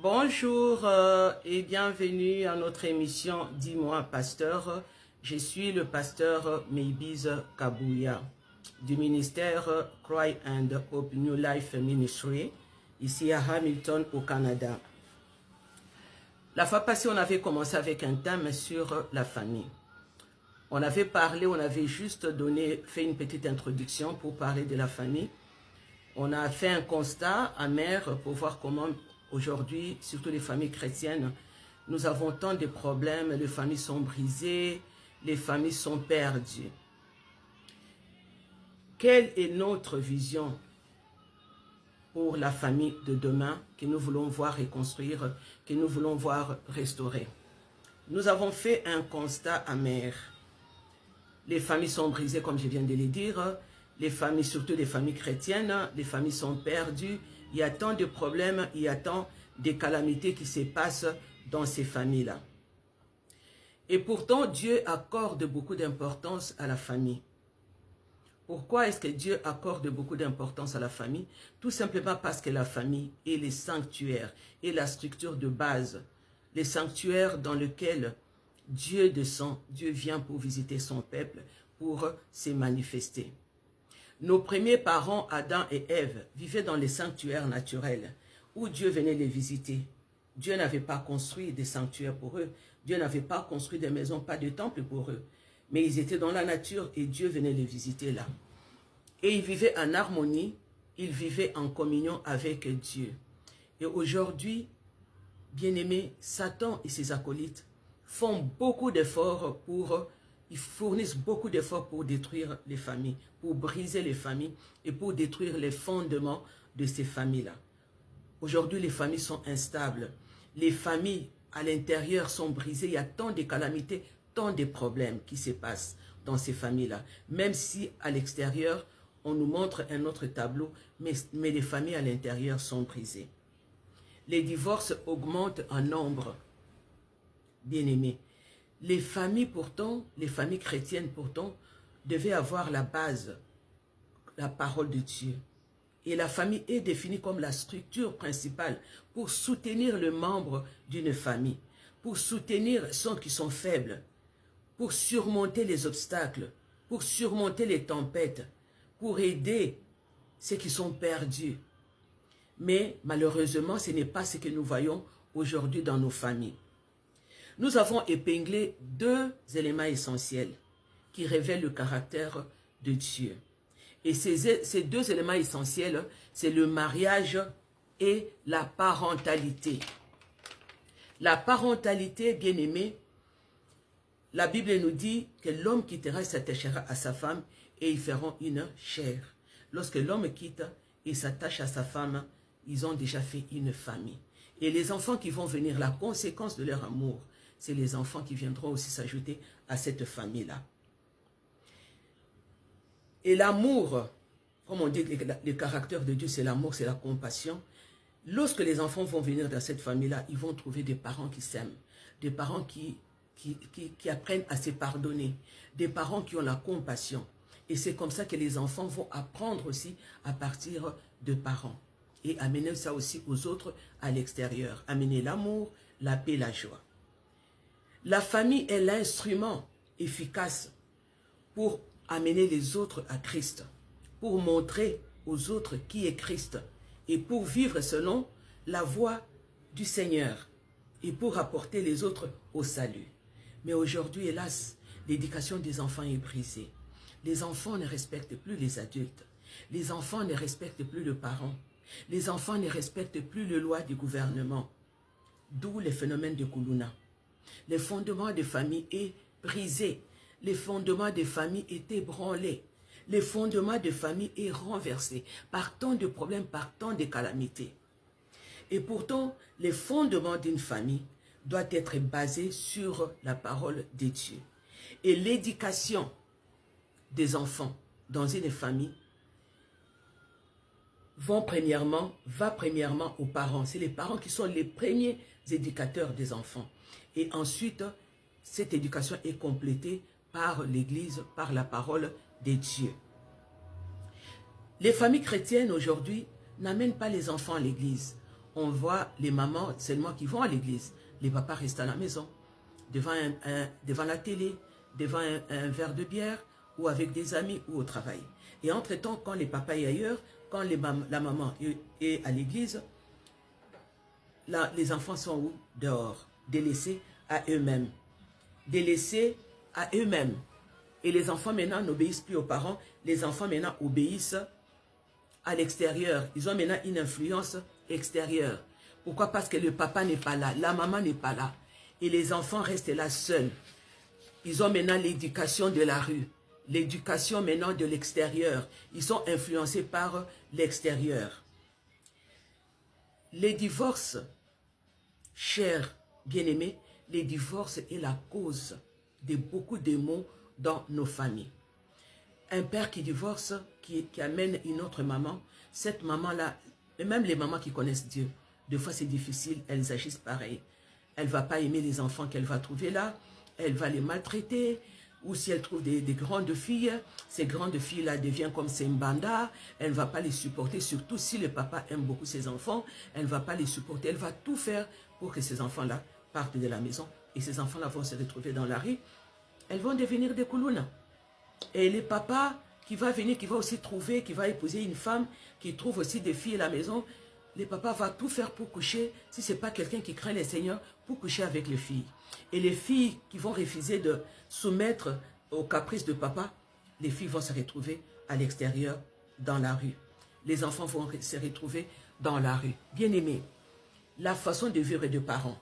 Bonjour et bienvenue à notre émission Dis-moi Pasteur. Je suis le pasteur Maybiz Kabouya du ministère Cry and Hope New Life Ministry ici à Hamilton au Canada. La fois passée, on avait commencé avec un thème sur la famille. On avait parlé, on avait juste fait une petite introduction pour parler de la famille. On a fait un constat amer pour voir comment aujourd'hui, surtout les familles chrétiennes, nous avons tant de problèmes, les familles sont brisées, les familles sont perdues. Quelle est notre vision pour la famille de demain que nous voulons voir reconstruire, que nous voulons voir restaurer? Nous avons fait un constat amer. Les familles sont brisées, comme je viens de le dire. Les familles, surtout les familles chrétiennes, les familles sont perdues. Il y a tant de problèmes, il y a tant de calamités qui se passent dans ces familles-là. Et pourtant, Dieu accorde beaucoup d'importance à la famille. Pourquoi est-ce que Dieu accorde beaucoup d'importance à la famille? Tout simplement parce que la famille est le sanctuaire, est la structure de base, les sanctuaires dans lesquels Dieu descend, Dieu vient pour visiter son peuple, pour se manifester. Nos premiers parents, Adam et Ève, vivaient dans les sanctuaires naturels où Dieu venait les visiter. Dieu n'avait pas construit des sanctuaires pour eux. Dieu n'avait pas construit des maisons, pas de temple pour eux. Mais ils étaient dans la nature et Dieu venait les visiter là. Et ils vivaient en harmonie, ils vivaient en communion avec Dieu. Et aujourd'hui, bien-aimés, Satan et ses acolytes font beaucoup d'efforts ils fournissent beaucoup d'efforts pour détruire les familles, pour briser les familles et pour détruire les fondements de ces familles-là. Aujourd'hui, les familles sont instables. Les familles à l'intérieur sont brisées. Il y a tant de calamités, tant de problèmes qui se passent dans ces familles-là. Même si à l'extérieur, on nous montre un autre tableau, mais les familles à l'intérieur sont brisées. Les divorces augmentent en nombre, bien-aimés. Les familles pourtant, les familles chrétiennes pourtant, devaient avoir la base, la parole de Dieu. Et la famille est définie comme la structure principale pour soutenir le membre d'une famille, pour soutenir ceux qui sont faibles, pour surmonter les obstacles, pour surmonter les tempêtes, pour aider ceux qui sont perdus. Mais malheureusement, ce n'est pas ce que nous voyons aujourd'hui dans nos familles. Nous avons épinglé deux éléments essentiels qui révèlent le caractère de Dieu. Et ces deux éléments essentiels, c'est le mariage et la parentalité. La parentalité, bien-aimée, la Bible nous dit que l'homme quittera, s'attachera à sa femme et ils feront une chair. Lorsque l'homme quitte et s'attache à sa femme, ils ont déjà fait une famille. Et les enfants qui vont venir, la conséquence de leur amour, c'est les enfants qui viendront aussi s'ajouter à cette famille-là. Et l'amour, comme on dit, le caractère de Dieu, c'est l'amour, c'est la compassion. Lorsque les enfants vont venir dans cette famille-là, ils vont trouver des parents qui s'aiment, des parents qui apprennent à se pardonner, des parents qui ont la compassion. Et c'est comme ça que les enfants vont apprendre aussi à partir de parents. Et amener ça aussi aux autres à l'extérieur. Amener l'amour, la paix, la joie. La famille est l'instrument efficace pour amener les autres à Christ, pour montrer aux autres qui est Christ et pour vivre selon la voie du Seigneur et pour apporter les autres au salut. Mais aujourd'hui, hélas, l'éducation des enfants est brisée. Les enfants ne respectent plus les adultes. Les enfants ne respectent plus les parents. Les enfants ne respectent plus les lois du gouvernement. D'où le phénomène de Kuluna. Le fondement des familles est brisé. Le fondement des familles est ébranlé. Le fondement des familles est renversé par tant de problèmes, par tant de calamités. Et pourtant, le fondement d'une famille doit être basé sur la parole de Dieu. Et l'éducation des enfants dans une famille va premièrement aux parents. C'est les parents qui sont les premiers éducateurs des enfants. Et ensuite, cette éducation est complétée par l'Église, par la parole de Dieu. Les familles chrétiennes aujourd'hui n'amènent pas les enfants à l'Église. on voit les mamans seulement qui vont à l'église. Les papas restent à la maison, devant la télé, devant un verre de bière, ou avec des amis, ou au travail. Et entre-temps, quand les papas est ailleurs, quand la maman est à l'église, les enfants sont où? Dehors, délaissés à eux-mêmes. Délaissés à eux-mêmes. Et les enfants maintenant n'obéissent plus aux parents, les enfants maintenant obéissent à l'extérieur. Ils ont maintenant une influence extérieure. Pourquoi? Parce que le papa n'est pas là, la maman n'est pas là. Et les enfants restent là seuls. Ils ont maintenant l'éducation de la rue, l'éducation maintenant de l'extérieur. Ils sont influencés par l'extérieur. Les divorces, chers bien-aimés, les divorces est la cause de beaucoup de maux dans nos familles. Un père qui divorce, qui amène une autre maman, cette maman-là, et même les mamans qui connaissent Dieu, des fois c'est difficile, elles agissent pareil. Elle ne va pas aimer les enfants qu'elle va trouver là, elle va les maltraiter, ou si elle trouve des grandes filles, ces grandes filles-là deviennent comme ses mbanda, elle ne va pas les supporter, surtout si le papa aime beaucoup ses enfants, elle ne va pas les supporter, elle va tout faire pour que ces enfants-là partent de la maison, et ces enfants-là vont se retrouver dans la rue, elles vont devenir des koulounas. Et le papa qui va venir, qui va aussi trouver, qui va épouser une femme, qui trouve aussi des filles à la maison, le papa va tout faire pour coucher, si ce n'est pas quelqu'un qui craint le Seigneur, pour coucher avec les filles. Et les filles qui vont refuser de soumettre aux caprices de papa, les filles vont se retrouver à l'extérieur, dans la rue. Les enfants vont se retrouver dans la rue. Bien-aimés, la façon de vivre des parents,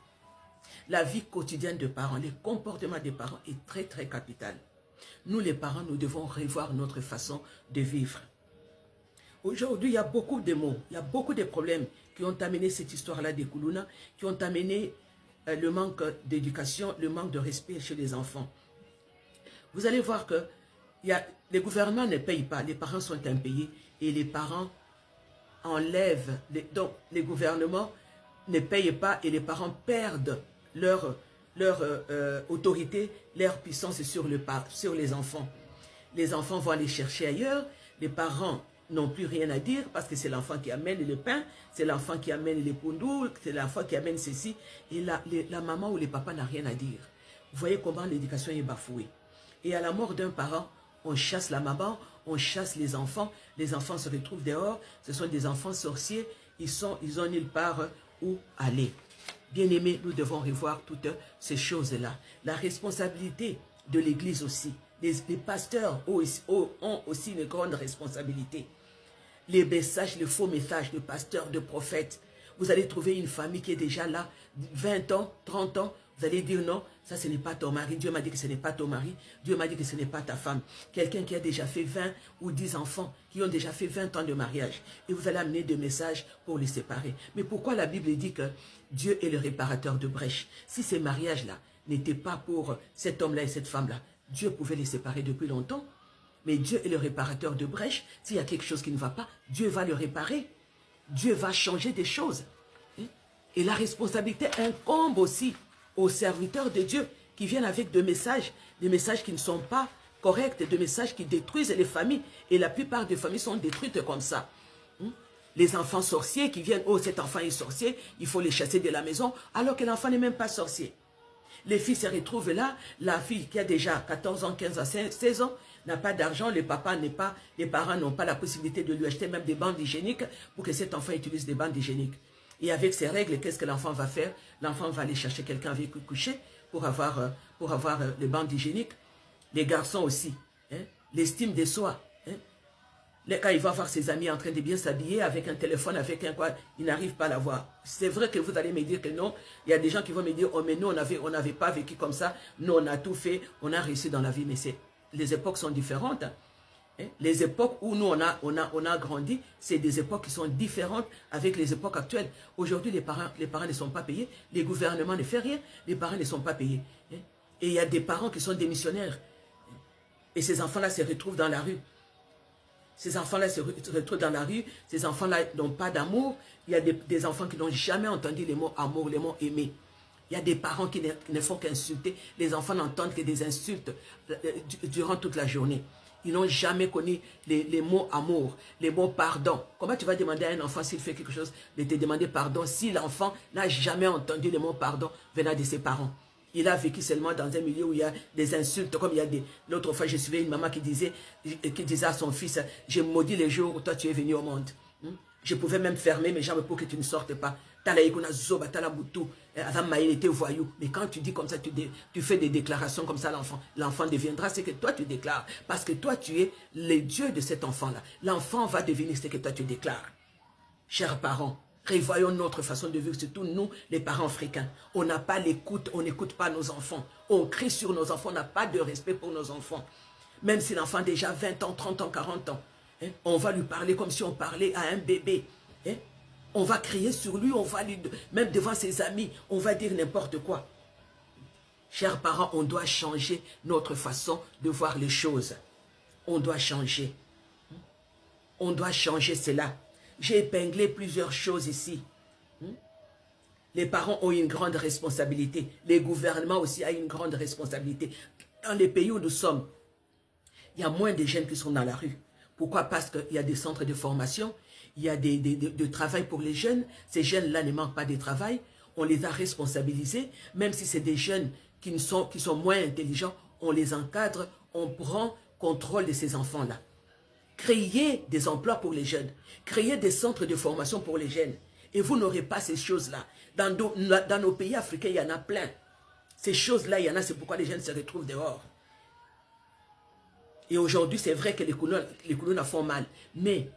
la vie quotidienne des parents, les comportements des parents est très très capital. Nous les parents, nous devons revoir notre façon de vivre. Aujourd'hui, il y a beaucoup de maux, il y a beaucoup de problèmes qui ont amené cette histoire-là des koulouna, qui ont amené le manque d'éducation, le manque de respect chez les enfants. Vous allez voir que les gouvernements ne payent pas, les parents sont impayés et les parents enlèvent, donc les gouvernements ne payent pas et les parents perdent leur autorité, leur puissance sur les enfants. Les enfants vont aller chercher ailleurs, les parents n'ont plus rien à dire parce que c'est l'enfant qui amène le pain, c'est l'enfant qui amène les pondous, c'est l'enfant qui amène ceci, et la maman ou le papa n'a rien à dire. Vous voyez comment l'éducation est bafouée. Et à la mort d'un parent, on chasse la maman, on chasse les enfants se retrouvent dehors, ce sont des enfants sorciers, ils ont nulle part où aller. Bien-aimés, nous devons revoir toutes ces choses-là. La responsabilité de l'Église aussi. Les pasteurs ont aussi une grande responsabilité. Les messages, les faux messages de pasteurs, de prophètes. Vous allez trouver une famille qui est déjà là, 20 ans, 30 ans. Vous allez dire non, ça ce n'est pas ton mari. Dieu m'a dit que ce n'est pas ton mari. Dieu m'a dit que ce n'est pas ta femme. Quelqu'un qui a déjà fait 20 ou 10 enfants, qui ont déjà fait 20 ans de mariage. Et vous allez amener des messages pour les séparer. Mais pourquoi la Bible dit que Dieu est le réparateur de brèches? Si ces mariages-là n'étaient pas pour cet homme-là et cette femme-là, Dieu pouvait les séparer depuis longtemps. Mais Dieu est le réparateur de brèches. S'il y a quelque chose qui ne va pas, Dieu va le réparer. Dieu va changer des choses. Et la responsabilité incombe aussi aux serviteurs de Dieu qui viennent avec des messages qui ne sont pas corrects, des messages qui détruisent les familles. Et la plupart des familles sont détruites comme ça. Les enfants sorciers qui viennent, oh cet enfant est sorcier, il faut les chasser de la maison, alors que l'enfant n'est même pas sorcier. Les filles se retrouvent là, la fille qui a déjà 14 ans, 15 ans, 16 ans, n'a pas d'argent, les parents n'ont pas la possibilité de lui acheter même des bandes hygiéniques pour que cet enfant utilise des bandes hygiéniques. Et avec ces règles, qu'est-ce que l'enfant va faire? L'enfant va aller chercher quelqu'un avec qui coucher pour avoir les bandes hygiéniques. Les garçons aussi, l'estime de soi. Quand il va voir ses amis en train de bien s'habiller avec un téléphone, avec un quoi, il n'arrive pas à la voir. C'est vrai que vous allez me dire que non. Il y a des gens qui vont me dire, oh mais nous on n'avait pas vécu comme ça. Nous on a tout fait, on a réussi dans la vie. Mais les époques sont différentes. Les époques où nous on a grandi, c'est des époques qui sont différentes avec les époques actuelles. Aujourd'hui les parents ne sont pas payés, les gouvernements ne font rien, les parents ne sont pas payés. Et il y a des parents qui sont démissionnaires. Et ces enfants-là se retrouvent dans la rue. Ces enfants-là se retrouvent dans la rue, ces enfants-là n'ont pas d'amour. Il y a des enfants qui n'ont jamais entendu les mots amour, les mots aimer. Il y a des parents qui ne font qu'insulter. Les enfants n'entendent que des insultes durant toute la journée. Ils n'ont jamais connu les mots amour, les mots pardon. Comment tu vas demander à un enfant s'il fait quelque chose de te demander pardon si l'enfant n'a jamais entendu les mots pardon venant de ses parents? Il a vécu seulement dans un milieu où il y a des insultes, comme il y a des... L'autre fois, je suivais une maman qui disait à son fils, « Je maudis les jours où toi tu es venu au monde. Je pouvais même fermer mes jambes pour que tu ne sortes pas. Il était voyou. Mais quand tu dis comme ça, tu fais des déclarations comme ça, l'enfant deviendra ce que toi tu déclares. Parce que toi, tu es le Dieu de cet enfant-là. L'enfant va devenir ce que toi tu déclares. Chers parents, revoyons notre façon de vivre, surtout nous, les parents africains. On n'a pas l'écoute, on n'écoute pas nos enfants. On crie sur nos enfants, on n'a pas de respect pour nos enfants. Même si l'enfant a déjà 20 ans, 30 ans, 40 ans, hein, on va lui parler comme si on parlait à un bébé. Hein. On va crier sur lui, on va lui, même devant ses amis, on va dire n'importe quoi. Chers parents, on doit changer notre façon de voir les choses. On doit changer. On doit changer cela. J'ai épinglé plusieurs choses ici. Les parents ont une grande responsabilité. Les gouvernements aussi ont une grande responsabilité. Dans les pays où nous sommes, il y a moins de jeunes qui sont dans la rue. Pourquoi? Parce qu'il y a des centres de formation, il y a de travail pour les jeunes. Ces jeunes-là ne manquent pas de travail. On les a responsabilisés. Même si c'est des jeunes qui sont moins intelligents, on les encadre, on prend contrôle de ces enfants-là. Créer des emplois pour les jeunes, créer des centres de formation pour les jeunes. Et vous n'aurez pas ces choses-là. Dans nos pays africains, il y en a plein. Ces choses-là, il y en a, c'est pourquoi les jeunes se retrouvent dehors. Et aujourd'hui, c'est vrai que les colons font mal. Mais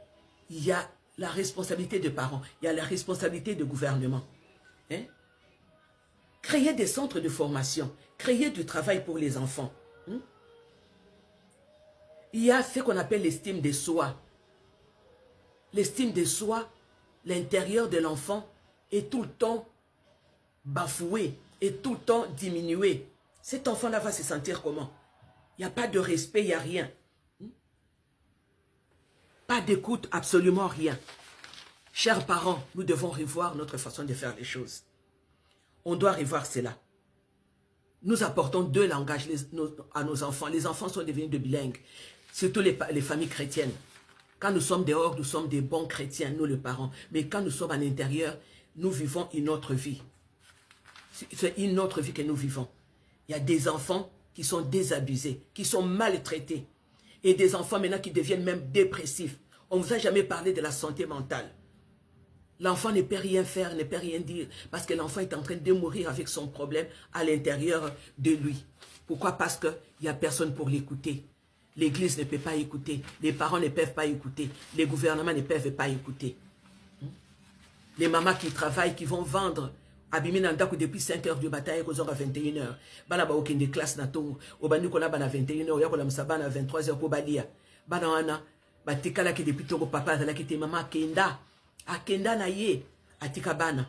il y a la responsabilité des parents, il y a la responsabilité du gouvernement. Hein? Créer des centres de formation, créer du travail pour les enfants. Hein? Il y a ce qu'on appelle l'estime de soi. L'estime de soi, l'intérieur de l'enfant est tout le temps bafoué, est tout le temps diminué. Cet enfant-là va se sentir comment? Il n'y a pas de respect, il n'y a rien. Pas d'écoute, absolument rien. Chers parents, nous devons revoir notre façon de faire les choses. On doit revoir cela. Nous apportons deux langages à nos enfants. Les enfants sont devenus de bilingues, surtout les familles chrétiennes. Quand nous sommes dehors, nous sommes des bons chrétiens, nous les parents. Mais quand nous sommes à l'intérieur, nous vivons une autre vie. C'est une autre vie que nous vivons. Il y a des enfants qui sont désabusés, qui sont maltraités. Et des enfants maintenant qui deviennent même dépressifs. On ne vous a jamais parlé de la santé mentale. L'enfant ne peut rien faire, ne peut rien dire, parce que l'enfant est en train de mourir avec son problème à l'intérieur de lui. Pourquoi? Parce qu'il n'y a personne pour l'écouter. L'église ne peut pas écouter, les parents ne peuvent pas écouter, les gouvernements ne peuvent pas écouter. Les mamans qui travaillent, qui vont vendre, depuis 5 heures du matin et 21 heures. Bana ba okende classe na to, obandi kola bana 21 heures, yakola msabana 23 heures ko balia. Bana wana batikala ki depuis toko papa zala ki te mama kenda. Akenda na ye atika bana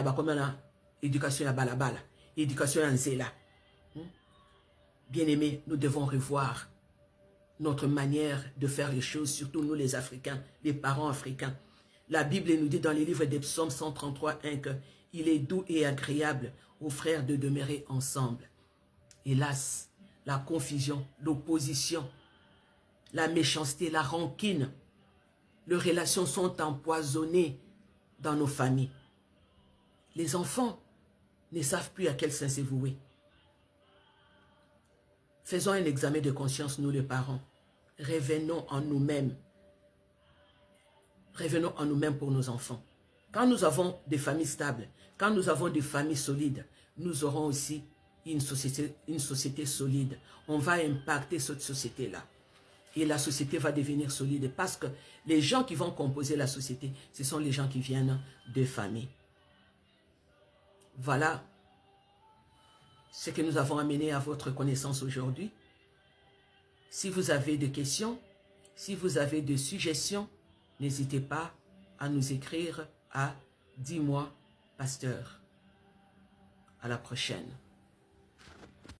bakoma na éducation ya balabala, éducation ya nzela. Bien-aimés, nous devons revoir notre manière de faire les choses, surtout nous les Africains, les parents africains. La Bible nous dit dans les livres des psaumes 133:1 qu'il est doux et agréable aux frères de demeurer ensemble. Hélas, la confusion, l'opposition, la méchanceté, la rancune, les relations sont empoisonnées dans nos familles. Les enfants ne savent plus à quel sens se vouer. Faisons un examen de conscience, nous les parents. Revenons en nous-mêmes. Revenons en nous-mêmes pour nos enfants. Quand nous avons des familles stables, quand nous avons des familles solides, nous aurons aussi une société solide. On va impacter cette société-là. Et la société va devenir solide parce que les gens qui vont composer la société, ce sont les gens qui viennent de familles. Voilà ce que nous avons amené à votre connaissance aujourd'hui. Si vous avez des questions, si vous avez des suggestions, n'hésitez pas à nous écrire à Dis-moi, pasteur. À la prochaine.